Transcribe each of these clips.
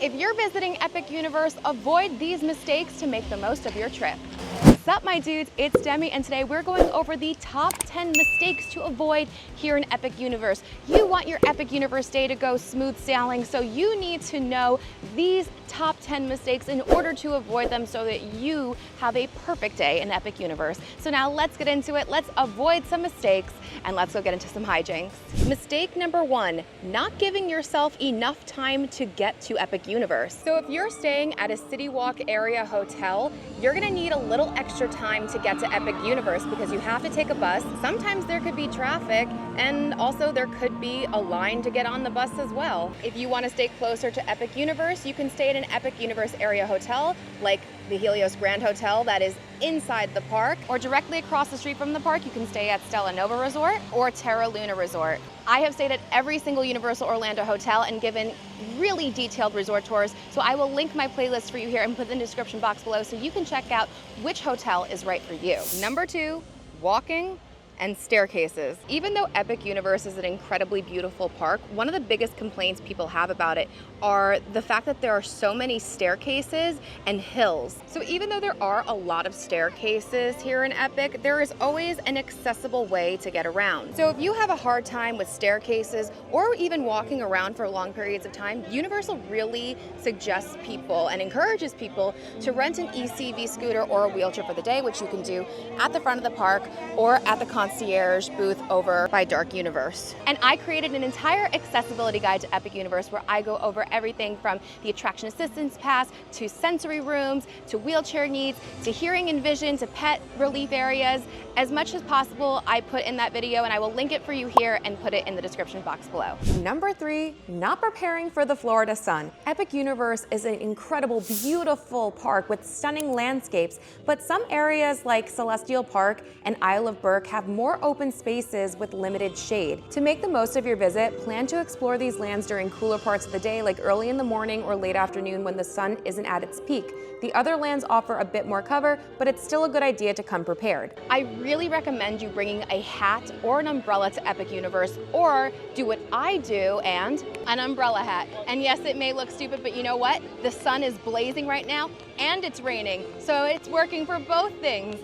If you're visiting Epic Universe, avoid these mistakes to make the most of your trip. What's up, my dudes? It's Demi, and today we're going over the top 10 mistakes to avoid here in Epic Universe. You want your Epic Universe day to go smooth sailing, so you need to know these top 10 mistakes in order to avoid them so that you have a perfect day in Epic Universe. So now let's get into it. Let's avoid some mistakes and let's go get into some hijinks. Mistake number 1, not giving yourself enough time to get to Epic Universe. So if you're staying at a CityWalk area hotel, you're gonna need a little extra time to get to Epic Universe because you have to take a bus. Sometimes there could be traffic, and also there could be a line to get on the bus as well. If you want to stay closer to Epic Universe, you can stay at an Epic Universe area hotel like the Helios Grand Hotel that is inside the park, or directly across the street from the park you can stay at Stella Nova Resort or Terra Luna Resort. I have stayed at every single Universal Orlando hotel and given really detailed resort tours, so I will link my playlist for you here and put it in the description box below so you can check out which hotel is right for you. Number 2, walking and staircases. Even though Epic Universe is an incredibly beautiful park, one of the biggest complaints people have about it are the fact that there are so many staircases and hills. So even though there are a lot of staircases here in Epic, there is always an accessible way to get around. So if you have a hard time with staircases or even walking around for long periods of time, Universal really suggests people and encourages people to rent an ECV scooter or a wheelchair for the day, which you can do at the front of the park or at the concierge booth over by Dark Universe. And I created an entire accessibility guide to Epic Universe where I go over everything from the attraction assistance pass to sensory rooms to wheelchair needs to hearing and vision to pet relief areas. As much as possible I put in that video, and I will link it for you here and put it in the description box below. Number 3, not preparing for the Florida sun. Epic Universe is an incredible, beautiful park with stunning landscapes, but some areas like Celestial Park and Isle of Burke have more open spaces with limited shade. To make the most of your visit, plan to explore these lands during cooler parts of the day, like early in the morning or late afternoon when the sun isn't at its peak. The other lands offer a bit more cover, but it's still a good idea to come prepared. I really recommend you bringing a hat or an umbrella to Epic Universe, or do what I do and an umbrella hat. And yes, it may look stupid, but you know what? The sun is blazing right now and it's raining, so it's working for both things.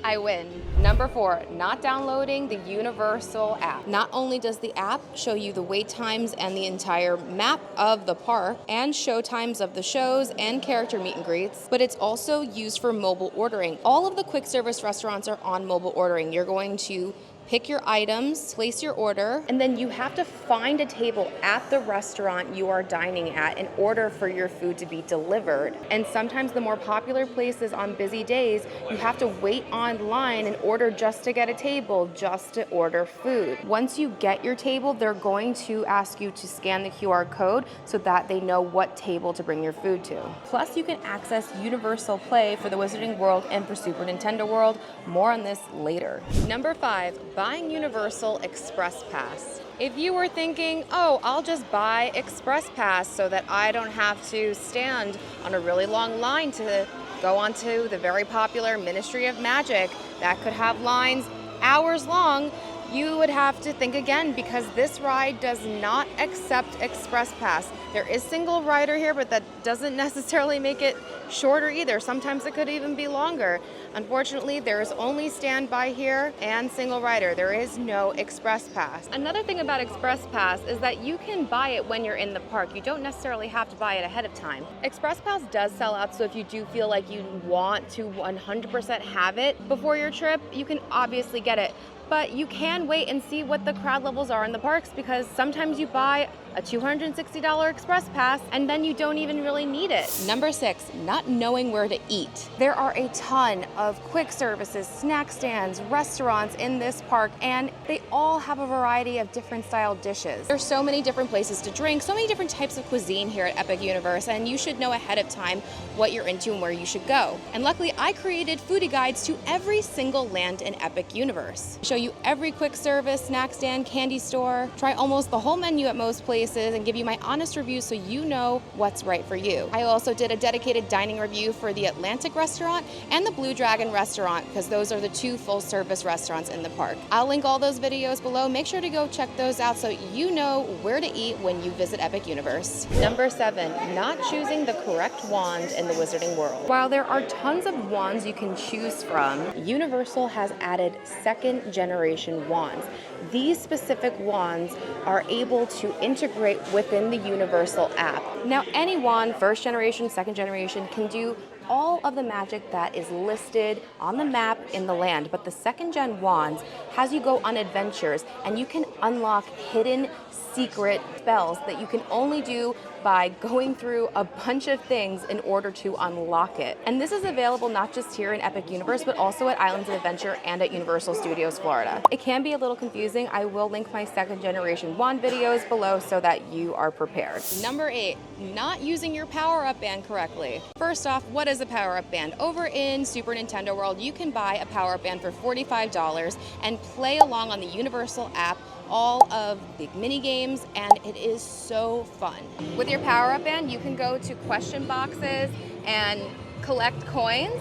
I win. Number 4, not downloading the Universal app. Not only does the app show you the wait times and the entire map of the park and show times of the shows and character meet and greets, but it's also used for mobile ordering. All of the quick service restaurants are on mobile ordering. You're going to pick your items, place your order, and then you have to find a table at the restaurant you are dining at in order for your food to be delivered. And sometimes the more popular places on busy days, you have to wait online in order just to get a table, just to order food. Once you get your table, they're going to ask you to scan the QR code so that they know what table to bring your food to. Plus, you can access Universal Play for the Wizarding World and for Super Nintendo World. More on this later. Number 5, buying Universal Express Pass. If you were thinking, oh, I'll just buy Express Pass so that I don't have to stand on a really long line to go onto the very popular Ministry of Magic that could have lines hours long, you would have to think again, because this ride does not accept Express Pass. There is single rider here, but that doesn't necessarily make it shorter either. Sometimes it could even be longer. Unfortunately, there is only standby here and single rider. There is no Express Pass. Another thing about Express Pass is that you can buy it when you're in the park. You don't necessarily have to buy it ahead of time. Express Pass does sell out, so if you do feel like you want to 100% have it before your trip, you can obviously get it. But you can wait and see what the crowd levels are in the parks, because sometimes you buy a $260 Express Pass and then you don't even really need it. Number 6, not knowing where to eat. There are a ton of quick services, snack stands, restaurants in this park, and they all have a variety of different style dishes. There's so many different places to drink, so many different types of cuisine here at Epic Universe, and you should know ahead of time what you're into and where you should go. And luckily, I created foodie guides to every single land in Epic Universe. Show you every quick service, snack stand, candy store, try almost the whole menu at most places, places and give you my honest reviews so you know what's right for you. I also did a dedicated dining review for the Atlantic restaurant and the Blue Dragon restaurant because those are the 2 full-service restaurants in the park. I'll link all those videos below. Make sure to go check those out so you know where to eat when you visit Epic Universe. Number 7, not choosing the correct wand in the Wizarding World. While there are tons of wands you can choose from, Universal has added 2nd generation wands. These specific wands are able to integrate within the Universal app. Now, any wand, 1st generation, 2nd generation, can do all of the magic that is listed on the map in the land, but the 2nd gen wands has you go on adventures and you can unlock hidden secret spells that you can only do by going through a bunch of things in order to unlock it. And this is available not just here in Epic Universe, but also at Islands of Adventure and at Universal Studios Florida. It can be a little confusing. I will link my 2nd generation wand videos below so that you are prepared. Number 8, not using your power-up band correctly. First off, what is a power-up band? Over in Super Nintendo World, you can buy a power-up band for $45 and play along on the Universal app all of the mini games, and it is so fun. With your power-up band, you can go to question boxes and collect coins.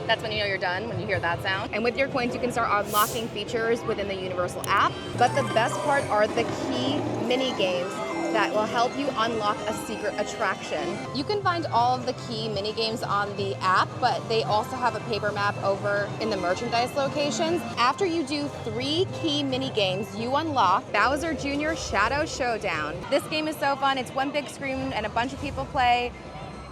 That's when you know you're done, when you hear that sound. And with your coins, you can start unlocking features within the Universal app. But the best part are the key mini games that will help you unlock a secret attraction. You can find all of the key mini games on the app, but they also have a paper map over in the merchandise locations. After you do 3 key mini games, you unlock Bowser Jr. Shadow Showdown. This game is so fun. It's one big screen and a bunch of people play,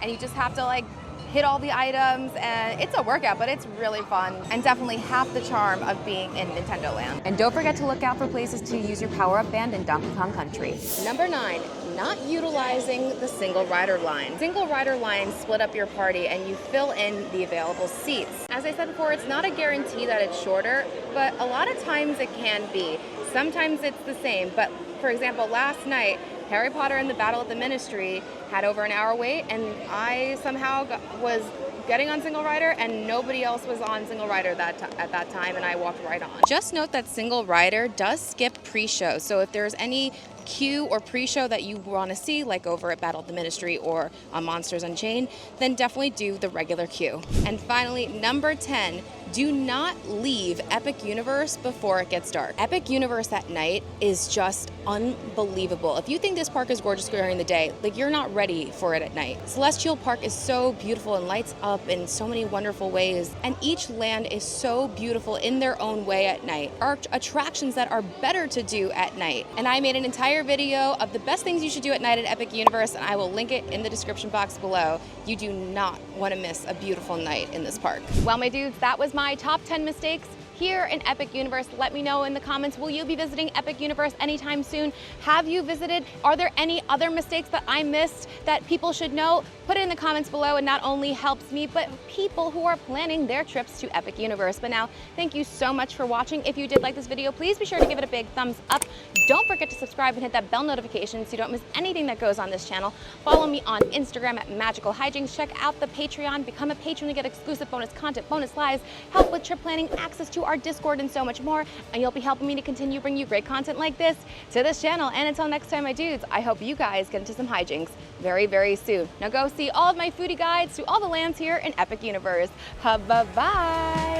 and you just have to hit all the items, and it's a workout, but it's really fun and definitely half the charm of being in Nintendo Land. And don't forget to look out for places to use your power-up band in Donkey Kong Country. Number 9, not utilizing the single rider line. Single rider lines split up your party and you fill in the available seats. As I said before, it's not a guarantee that it's shorter, but a lot of times it can be. Sometimes it's the same, but for example, last night, Harry Potter and the Battle of the Ministry had over an hour wait, and I somehow was getting on single rider and nobody else was on single rider at that time, and I walked right on. Just note that single rider does skip pre-show, so if there's any queue or pre-show that you want to see, like over at Battle of the Ministry or on Monsters Unchained, then definitely do the regular queue. And finally, number 10, do not leave Epic Universe before it gets dark. Epic Universe at night is just unbelievable. If you think this park is gorgeous during the day, you're not ready for it at night. Celestial Park is so beautiful and lights up in so many wonderful ways, and each land is so beautiful in their own way at night. Are attractions that are better to do at night. And I made an entire video of the best things you should do at night at Epic Universe, and I will link it in the description box below. You do not want to miss a beautiful night in this park. Well, my dudes, that was my top 10 mistakes here in Epic Universe. Let me know in the comments, will you be visiting Epic Universe anytime soon? Have you visited? Are there any other mistakes that I missed that people should know? Put it in the comments below. It not only helps me, but people who are planning their trips to Epic Universe. But now, thank you so much for watching. If you did like this video, please be sure to give it a big thumbs up. Don't forget to subscribe and hit that bell notification so you don't miss anything that goes on this channel. Follow me on Instagram at Magical Hijinx. Check out the Patreon. Become a patron to get exclusive bonus content, bonus lives, help with trip planning, access to our Discord, and so much more. And you'll be helping me to continue bringing you great content like this to this channel. And until next time, my dudes, I hope you guys get into some hijinks very, very soon. Now go see all of my foodie guides to all the lands here in Epic Universe. Bye-bye.